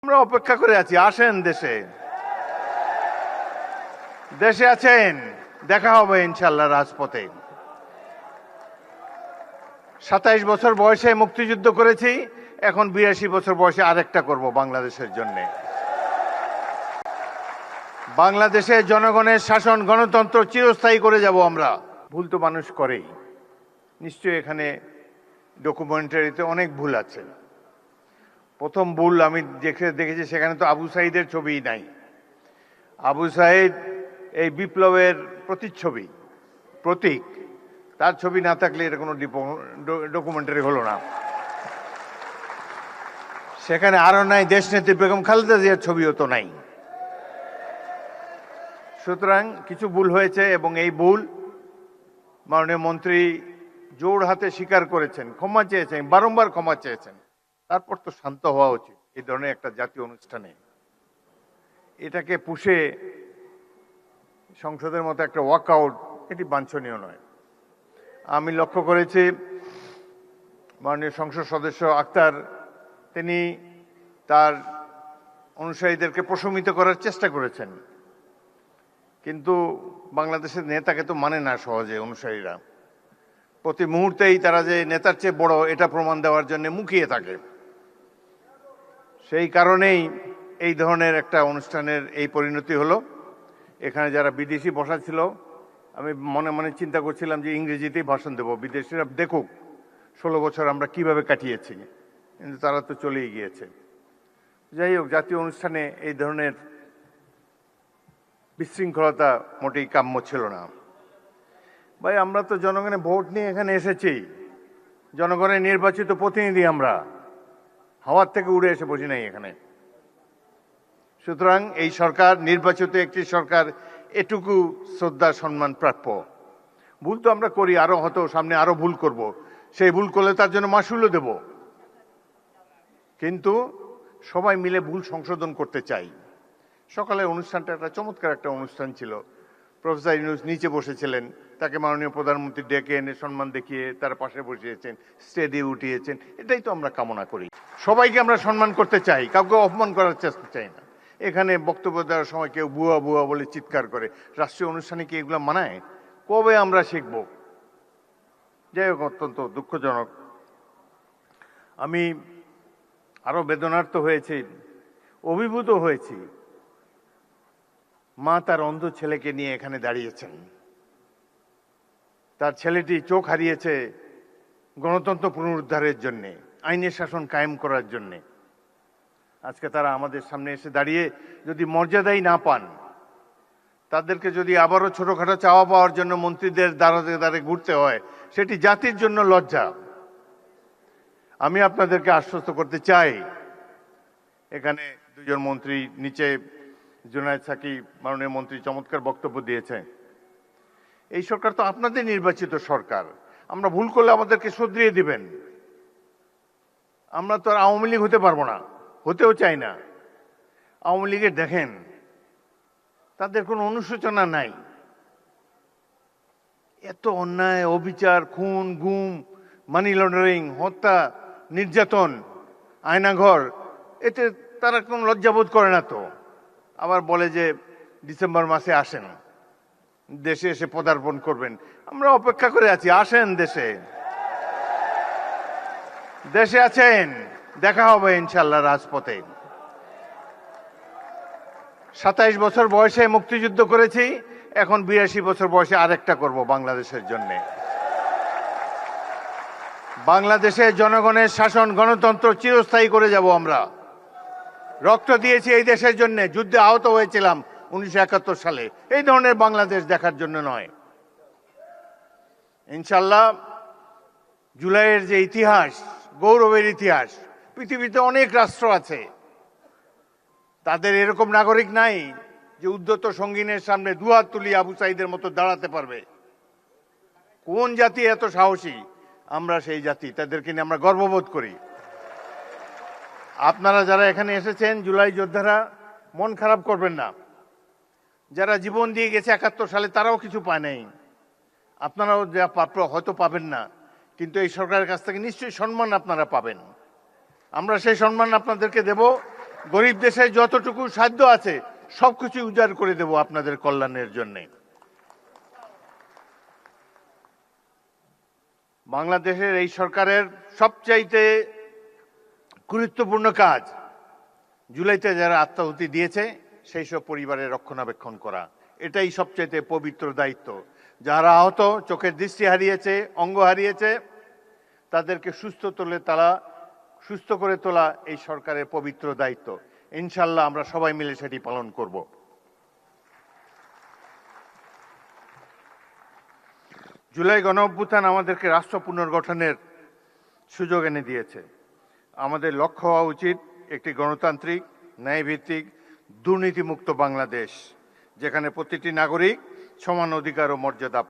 আমরা অপেক্ষা করে আছি, আসেন দেশে। দেশে আছেন, দেখা হবে ইনশাল্লাহ রাজপথে। ২৭ বছর বয়সে মুক্তিযুদ্ধ করেছি, এখন ৮২ বছর বয়সে আরেকটা করব বাংলাদেশের জন্য। বাংলাদেশে জনগণের শাসন গণতন্ত্র চিরস্থায়ী করে যাব আমরা। ভুল তো মানুষ করেই, নিশ্চয়ই এখানে ডকুমেন্টারিতে অনেক ভুল আছে। প্রথম ভুল আমি দেখেছি, সেখানে তো আবু সাঈদের ছবিই নাই। আবু সাঈদ এই বিপ্লবের প্রতিচ্ছবি, প্রতীক। তার ছবি না থাকলে এটা কোনো ডকুমেন্টারি হলো না। সেখানে আরো নাই দেশনেত্রী বেগম খালেদা জিয়ার ছবিও তো নাই। সুতরাং কিছু ভুল হয়েছে এবং এই ভুল মাননীয় মন্ত্রী জোর হাতে স্বীকার করেছেন, ক্ষমা চেয়েছেন, বারংবার ক্ষমা চেয়েছেন। তারপর তো শান্ত হওয়া উচিত এই ধরনের একটা জাতীয় অনুষ্ঠানে। এটাকে পুষে সংসদের মতো একটা ওয়াকআউট, এটি বাঞ্ছনীয় নয়। আমি লক্ষ্য করেছি মাননীয় সংসদ সদস্য আক্তার, তিনি তার অনুসারীদেরকে প্রশমিত করার চেষ্টা করেছেন, কিন্তু বাংলাদেশের নেতাকে তো মানে না সহজে অনুসারীরা। প্রতি মুহূর্তেই তারা যে নেতার চেয়ে বড় এটা প্রমাণ দেওয়ার জন্য মুখিয়ে থাকে। সেই কারণেই এই ধরনের একটা অনুষ্ঠানের এই পরিণতি হলো। এখানে যারা বিদেশি বসা ছিল, আমি মনে মনে চিন্তা করছিলাম যে ইংরেজিতেই ভাষণ দেব, বিদেশিরা দেখুক 16 বছর আমরা কিভাবে কাটিয়েছি, কিন্তু তারা তো চলেই গিয়েছে। যাই হোক, জাতীয় অনুষ্ঠানে এই ধরনের বিশৃঙ্খলতা মোটেই কাম্য ছিল না। ভাই, আমরা তো জনগণের ভোট নিয়ে এখানে এসেছি, জনগণের নির্বাচিত প্রতিনিধি আমরা, হাওয়ার থেকে উড়ে এসে বসি নাই এখানে। সুতরাং এই সরকার নির্বাচিত একটি সরকার, এটুকু শ্রদ্ধা সম্মান প্রাপ্য। ভুল তো আমরা করি, আরো হয়তো সামনে আরো ভুল করব, সেই ভুল করলে তার জন্য মাসুলও দেব, কিন্তু সবাই মিলে ভুল সংশোধন করতে চাই। সকালে অনুষ্ঠানটা একটা চমৎকার একটা অনুষ্ঠান ছিল। প্রফেসর ইউনূস নিচে বসেছিলেন, তাকে মাননীয় প্রধানমন্ত্রী ডেকে এনে সম্মান দেখিয়ে তার পাশে বসিয়েছেন, স্টেজে উঠিয়েছেন। এটাই তো আমরা কামনা করি। সবাইকে আমরা সম্মান করতে চাই, কাউকে অপমান করার চেষ্টা চাই না। এখানে বক্তব্য দেওয়ার সময় কেউ বুয়া বুয়া বলে চিৎকার করে, রাষ্ট্রীয় অনুষ্ঠানে কি এগুলো মানায়? কবে আমরা শিখব? যাই হোক, অত্যন্ত দুঃখজনক। আমি আরো বেদনার্ত হয়েছি, অভিভূত হয়েছি। মা তার অন্ধ ছেলেকে নিয়ে এখানে দাঁড়িয়েছেন। তার ছেলেটি চোখ হারিয়েছে গণতন্ত্র পুনরুদ্ধারের জন্যে, আইনের শাসন কায়েম করার জন্যে। আজকে তারা আমাদের সামনে এসে দাঁড়িয়ে যদি মর্যাদাই না পান, তাদেরকে যদি আবারও ছোটখাটো চাওয়া পাওয়ার জন্য মন্ত্রীদের দ্বারে দ্বারে ঘুরতে হয়, সেটি জাতির জন্য লজ্জা। আমি আপনাদেরকে আশ্বস্ত করতে চাই, এখানে দুজন মন্ত্রী, নিচে জুনায়েদ সাকিব মাননীয় মন্ত্রী চমৎকার বক্তব্য দিয়েছে। এই সরকার তো আপনাদের নির্বাচিত সরকার, আমরা ভুল করলে আমাদেরকে শুধরিয়ে দিবেন। আমরা তো আর আওয়ামী লীগ হতে পারবো না, হতেও চাই না। আওয়ামী লীগের দেখেন, তাদের কোনো অনুশোচনা নাই। এত অন্যায়, অবিচার, খুন, গুম, মানি লন্ডারিং, হত্যা, নির্যাতন, আয়নাঘর, এতে তারা কোনো লজ্জাবোধ করে না তো। আবার বলে যে ডিসেম্বর মাসে আসেন, দেশে এসে পদার্পণ করবেন। আমরা অপেক্ষা করে আছি, আসেন দেশে। দেশে আছেন, দেখা হবে ইনশাল্লাহ রাজপথে। ২৭ বছর বয়সে মুক্তিযুদ্ধ করেছি, এখন ৮২ বছর বয়সে আরেকটা করব বাংলাদেশের জন্য। বাংলাদেশে জনগণের শাসন গণতন্ত্র চিরস্থায়ী করে যাব আমরা। রক্ত দিয়েছি এই দেশের জন্য, যুদ্ধে আহত হয়েছিলাম 1971 সালে। এই ধরনের বাংলাদেশ দেখার জন্য নয়। ইনশাল্লাহ জুলাইয়ের যে ইতিহাস, গৌরবের ইতিহাস, পৃথিবীতে অনেক রাষ্ট্র আছে, তাদের এরকম নাগরিক নাই যে উদ্ধত সঙ্গীনের সামনে দুহাত তুলি আবু সাঈদের মতো দাঁড়াতে পারবে। কোন জাতি এত সাহসী? আমরা সেই জাতি, তাদেরকে নিয়ে আমরা গর্ববোধ করি। আপনারা যারা এখানে এসেছেন, জুলাই যোদ্ধারা, মন খারাপ করবেন না। যারা জীবন দিয়ে গেছে 71 সালে, তারাও কিছু পায় নাই। আপনারাও যা প্রাপ্য হয়তো পাবেন না, কিন্তু এই সরকারের কাছ থেকে নিশ্চয়ই সম্মান আপনারা পাবেন। আমরা সেই সম্মান আপনাদেরকে দেব। গরিব দেশে যতটুকু সাধ্য আছে সবকিছু উজাড় করে দেব আপনাদের কল্যাণের জন্য। বাংলাদেশের এই সরকারের সবচাইতে গুরুত্বপূর্ণ কাজ জুলাইতে যারা আত্মাহুতি দিয়েছে সেই সব পরিবারের রক্ষণাবেক্ষণ করা, এটাই সবচাইতে পবিত্র দায়িত্ব। যারা আহত, চোখের দৃষ্টি হারিয়েছে, অঙ্গ হারিয়েছে, তাদেরকে সুস্থ করে তোলা এই সরকারের পবিত্র দায়িত্ব। ইনশাল্লাহ আমরা সবাই মিলে সেটি পালন করব। জুলাই গণঅভ্যুত্থান আমাদেরকে রাষ্ট্র পুনর্গঠনের সুযোগ এনে দিয়েছে। আমাদের লক্ষ্য হওয়া উচিত একটি গণতান্ত্রিক, ন্যায়ভিত্তিক, দুর্নীতিমুক্ত বাংলাদেশ, যেখানে প্রতিটি নাগরিক সমান অধিকার ও মর্যাদা